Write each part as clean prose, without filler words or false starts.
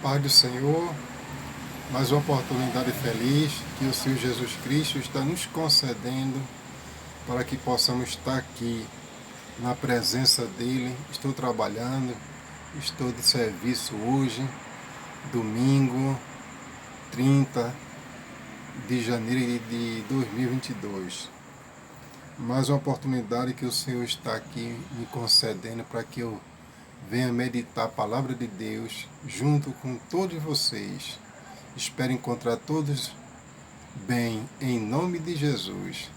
Paz do Senhor, mais uma oportunidade feliz que o Senhor Jesus Cristo está nos concedendo para que possamos estar aqui na presença dEle. Estou trabalhando, estou de serviço hoje, domingo 30 de janeiro de 2022. Mais uma oportunidade que o Senhor está aqui me concedendo para que eu venha meditar a palavra de Deus junto com todos vocês. Espero encontrar todos bem, em nome de Jesus.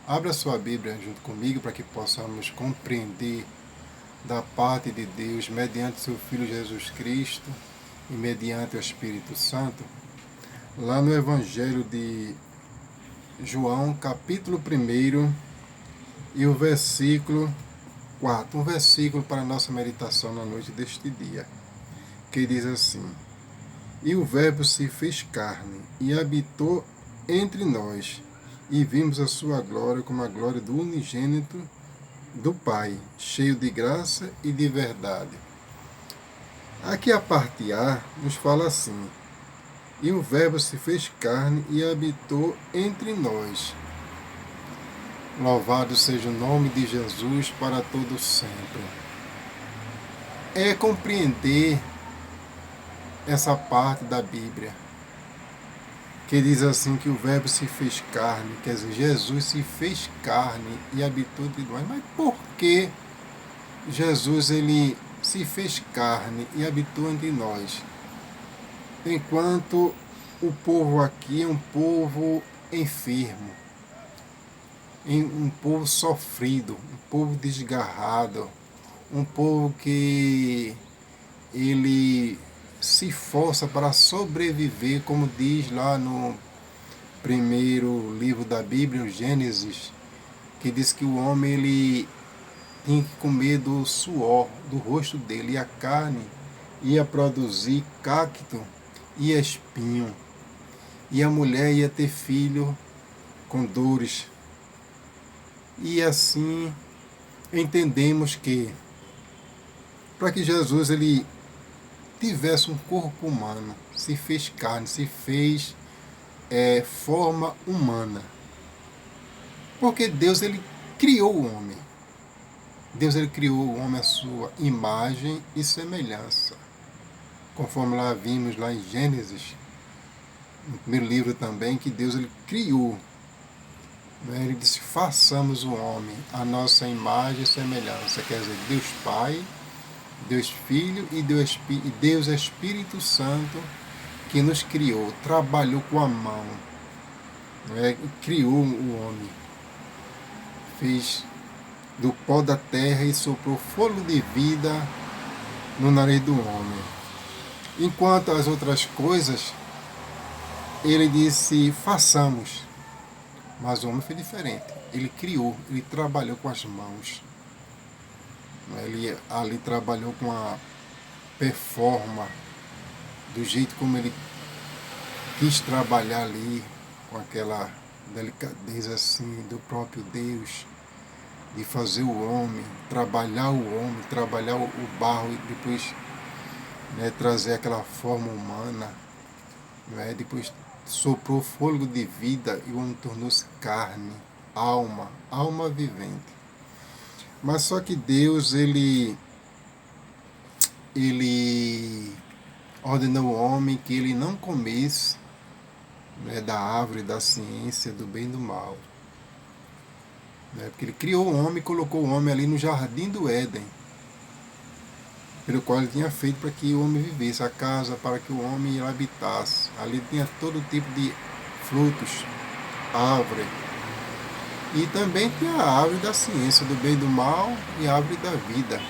Abra sua Bíblia junto comigo para que possamos compreender da parte de Deus mediante seu Filho Jesus Cristo e mediante o Espírito Santo. Lá no Evangelho de João, capítulo 1 e o versículo 4, um versículo para a nossa meditação na noite deste dia, que diz assim: E o Verbo se fez carne e habitou entre nós, e vimos a sua glória como a glória do unigênito do Pai, cheio de graça e de verdade. Aqui a parte A nos fala assim: E o Verbo se fez carne e habitou entre nós. Louvado seja o nome de Jesus para todo sempre. É compreender essa parte da Bíblia, que diz assim que o Verbo se fez carne, quer dizer, Jesus se fez carne e habitou entre nós. Mas por que Jesus ele se fez carne e habitou entre nós? Enquanto o povo aqui é um povo enfermo, um povo sofrido, um povo desgarrado, um povo que ele se força para sobreviver, como diz lá no primeiro livro da Bíblia, o Gênesis, que diz que o homem ele tinha que comer do suor do rosto dele, e a carne ia produzir cacto e espinho, e a mulher ia ter filho com dores. E assim entendemos que para que Jesus ele tivesse um corpo humano, se fez carne, se fez forma humana. Porque Deus ele criou o homem. Deus ele criou o homem à sua imagem e semelhança. Conforme lá vimos lá em Gênesis, no primeiro livro também, que Deus ele criou. Ele disse: façamos o homem a nossa imagem e semelhança. Quer dizer, Deus Pai, Deus Filho e Deus Espírito Santo, que nos criou, trabalhou com a mão, criou o homem, fez do pó da terra e soprou fôlego de vida no nariz do homem. Enquanto as outras coisas, ele disse: façamos. Mas o homem foi diferente. Ele criou, ele trabalhou com as mãos. Ele ali trabalhou com a performance, do jeito como ele quis trabalhar ali, com aquela delicadeza assim do próprio Deus, de fazer o homem, trabalhar o barro e depois trazer aquela forma humana. Depois soprou fôlego de vida e o homem tornou-se carne, alma vivente. Mas só que Deus, ele ordenou ao homem que ele não comesse da árvore da ciência do bem e do mal. Porque ele criou o homem e colocou o homem ali no jardim do Éden, pelo qual ele tinha feito para que o homem vivesse, a casa para que o homem habitasse. Ali tinha todo tipo de frutos, árvore. E também tinha a árvore da ciência do bem e do mal e a árvore da vida.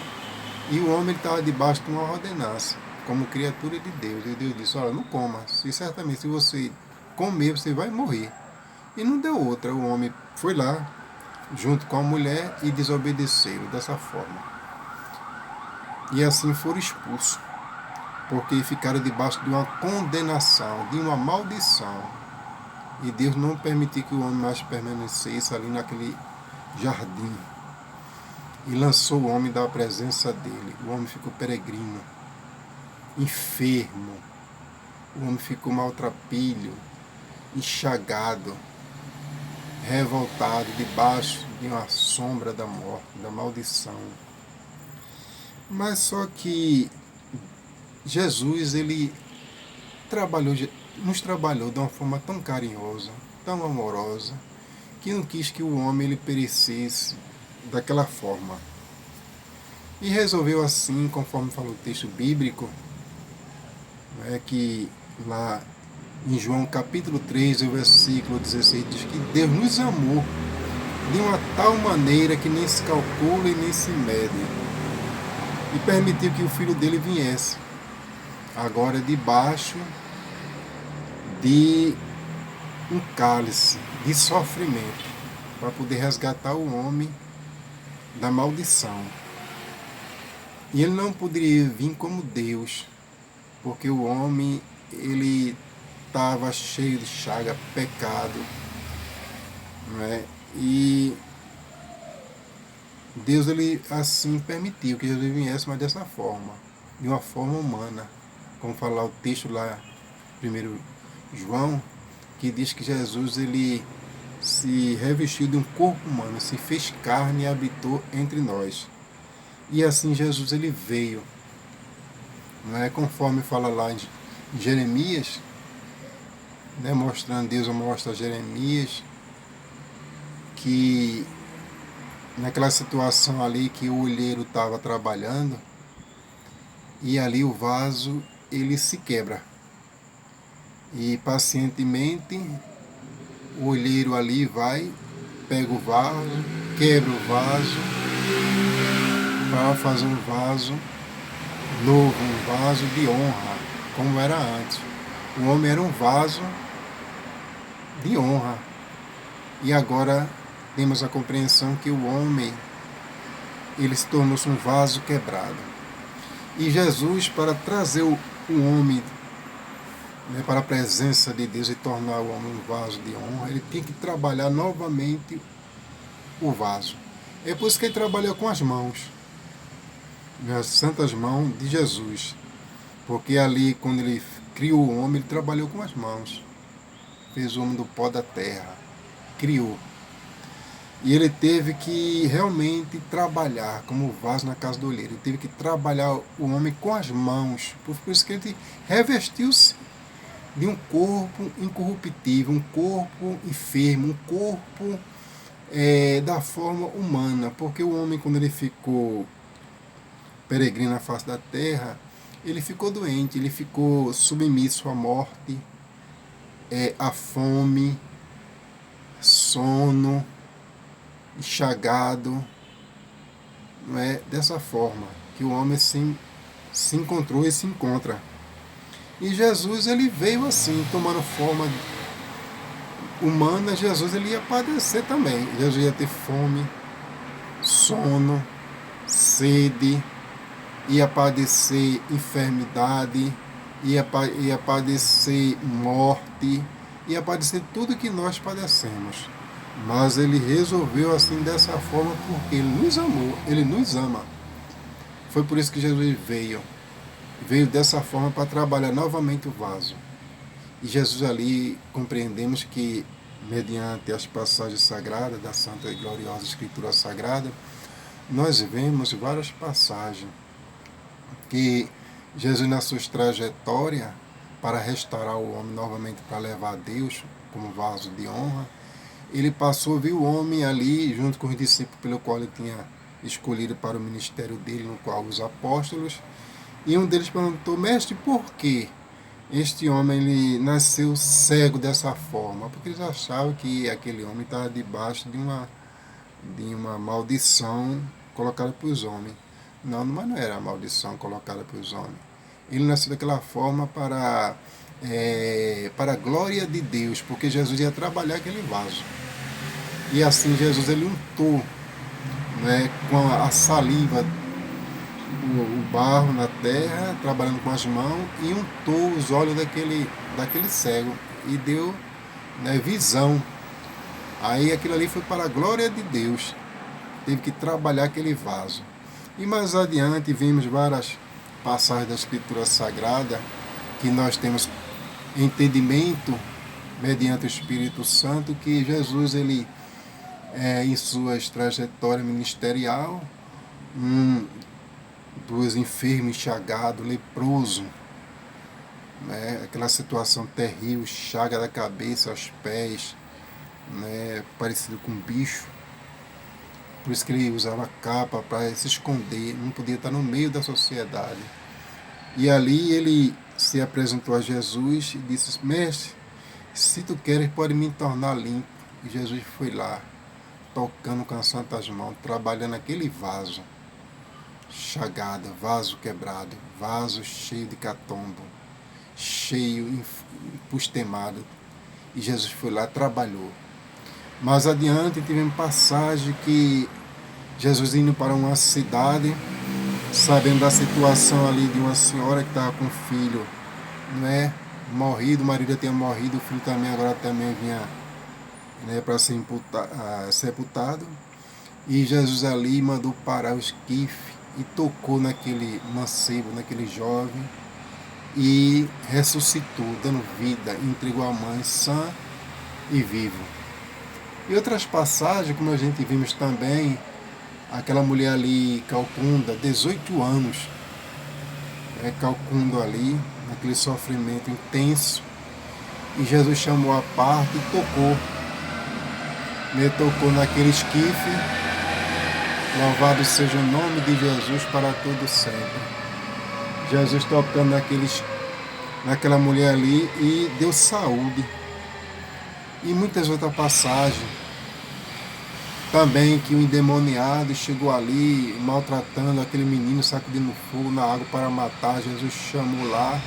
E o homem estava debaixo de uma ordenança, como criatura de Deus. E Deus disse: olha, não coma, certamente se você comer, você vai morrer. E não deu outra. O homem foi lá, junto com a mulher, e desobedeceram dessa forma. E assim foram expulsos, porque ficaram debaixo de uma condenação, de uma maldição. E Deus não permitiu que o homem mais permanecesse ali naquele jardim. E lançou o homem da presença dele. O homem ficou peregrino, enfermo, O homem ficou maltrapilho, enxagado, revoltado, debaixo de uma sombra da morte, da maldição. Mas só que Jesus, ele nos trabalhou de uma forma tão carinhosa, tão amorosa, que não quis que o homem ele perecesse daquela forma. E resolveu assim, conforme falou o texto bíblico, que lá em João capítulo 3, o versículo 16, diz que Deus nos amou de uma tal maneira que nem se calcula e nem se mede, e permitiu que o Filho dele viesse, agora debaixo de um cálice de sofrimento, para poder resgatar o homem da maldição. E ele não poderia vir como Deus, porque o homem ele estava cheio de chaga, pecado, e Deus ele assim permitiu que Jesus viesse, mas dessa forma, de uma forma humana, como fala o texto lá, 1 João, que diz que Jesus ele se revestiu de um corpo humano, se fez carne e habitou entre nós. E assim Jesus ele veio, conforme fala lá em Jeremias, mostrando, Deus mostra a Jeremias que naquela situação ali que o olheiro estava trabalhando e ali o vaso ele se quebra. E pacientemente o olheiro ali vai, pega o vaso, quebra o vaso para fazer um vaso novo, um vaso de honra, como era antes. O homem era um vaso de honra. E agora temos a compreensão que o homem ele se tornou-se um vaso quebrado. E Jesus, para trazer o homem para a presença de Deus e tornar o homem um vaso de honra, ele tinha que trabalhar novamente o vaso. É por isso que ele trabalhou com as mãos, as santas mãos de Jesus. Porque ali, quando ele criou o homem, ele trabalhou com as mãos. Fez o homem do pó da terra. Criou. E ele teve que realmente trabalhar como vaso na casa do olheiro. Ele teve que trabalhar o homem com as mãos. Por isso que ele revestiu-se de um corpo incorruptível, um corpo enfermo, um corpo da forma humana. Porque o homem, quando ele ficou peregrino na face da terra, ele ficou doente, ele ficou submisso à morte, à fome, sono, enxagado. Não é dessa forma que o homem se encontrou e se encontra. E Jesus ele veio assim, tomando forma humana. Jesus ele ia padecer também. Jesus ia ter fome, sono, sede, ia padecer enfermidade, ia padecer morte, ia padecer tudo que nós padecemos. Mas ele resolveu assim dessa forma porque ele nos amou, ele nos ama. Foi por isso que Jesus veio dessa forma para trabalhar novamente o vaso. E Jesus ali compreendemos que mediante as passagens sagradas da Santa e Gloriosa Escritura Sagrada, nós vemos várias passagens que Jesus na sua trajetória para restaurar o homem novamente para levar a Deus como vaso de honra, ele passou, viu o homem ali junto com os discípulos pelo qual ele tinha escolhido para o ministério dele, no qual os apóstolos, e um deles perguntou: mestre, por que este homem ele nasceu cego dessa forma? Porque eles achavam que aquele homem estava debaixo de uma maldição colocada para os homens. Não, mas não era a maldição colocada para os homens. Ele nasceu daquela forma para a glória de Deus, porque Jesus ia trabalhar aquele vaso. E assim Jesus ele untou com a saliva o barro na terra, trabalhando com as mãos, e untou os olhos daquele cego e deu visão. Aí aquilo ali foi para a glória de Deus. Teve que trabalhar aquele vaso. E mais adiante vimos várias passagens da Escritura Sagrada que nós temos entendimento, mediante o Espírito Santo, que Jesus, ele, em suas trajetórias ministerial, dos enfermos, enxagado, leproso, né, aquela situação terrível, chaga da cabeça aos pés, né, parecido com um bicho. Por isso que ele usava capa para se esconder, não podia estar no meio da sociedade. E ali ele se apresentou a Jesus e disse: Mestre, se tu queres, pode me tornar limpo. E Jesus foi lá, tocando com as santas mãos, trabalhando aquele vaso chagado, vaso quebrado, vaso cheio de catombo, cheio, empustemado. E Jesus foi lá e trabalhou. Mais adiante tivemos passagem que Jesus indo para uma cidade, sabendo da situação ali de uma senhora que estava com um filho, né, morrido, o marido tinha morrido, o filho também agora também vinha, né, para ser sepultado. E Jesus ali mandou parar o esquife e tocou naquele mancebo, naquele jovem, e ressuscitou, dando vida, entregou a mãe sã e vivo. E outras passagens, como a gente vimos também, aquela mulher ali, calcunda, 18 anos, calcundo ali, naquele sofrimento intenso, e Jesus chamou a parte e tocou. Ele tocou naquele esquife. Louvado seja o nome de Jesus para todo sempre. Jesus tocando naquela mulher ali e deu saúde. E muitas outras passagens. Também que o endemoniado chegou ali maltratando aquele menino, sacudindo fogo na água para matar. Jesus chamou lá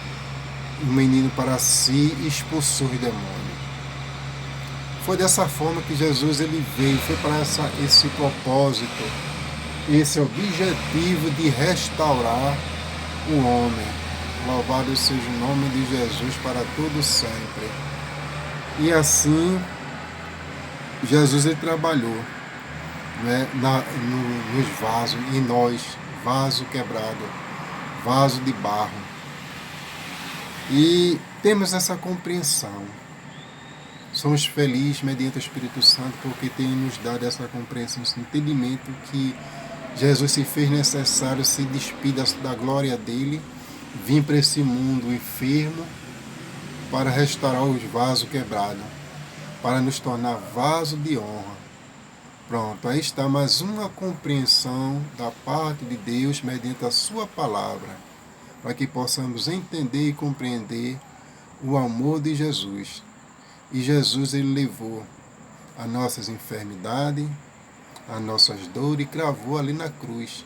o menino para si e expulsou os demônios. Foi dessa forma que Jesus ele veio, foi para esse propósito, esse objetivo de restaurar o homem. Louvado seja o nome de Jesus para todo sempre. E assim, Jesus ele trabalhou, né, nos vasos, em nós, vaso quebrado, vaso de barro. E temos essa compreensão. Somos felizes mediante o Espírito Santo porque tem nos dado essa compreensão, esse entendimento que Jesus se fez necessário se despir da glória dele, vir para esse mundo enfermo para restaurar os vasos quebrados, para nos tornar vaso de honra. Pronto, aí está mais uma compreensão da parte de Deus mediante a sua palavra, para que possamos entender e compreender o amor de Jesus. E Jesus ele levou as nossas enfermidades, as nossas dores, e cravou ali na cruz.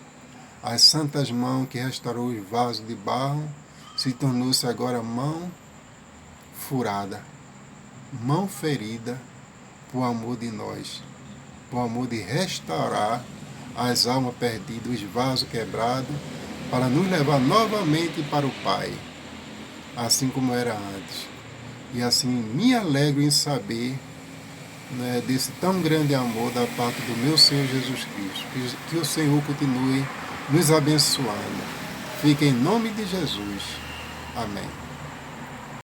As santas mãos que restaurou os vasos de barro se tornou-se agora mão furada, mão ferida por amor de nós, por amor de restaurar as almas perdidas, os vasos quebrados, para nos levar novamente para o Pai, assim como era antes. E assim me alegro em saber, né, desse tão grande amor da parte do meu Senhor Jesus Cristo. Que o Senhor continue nos abençoando. Fique em nome de Jesus. Amém.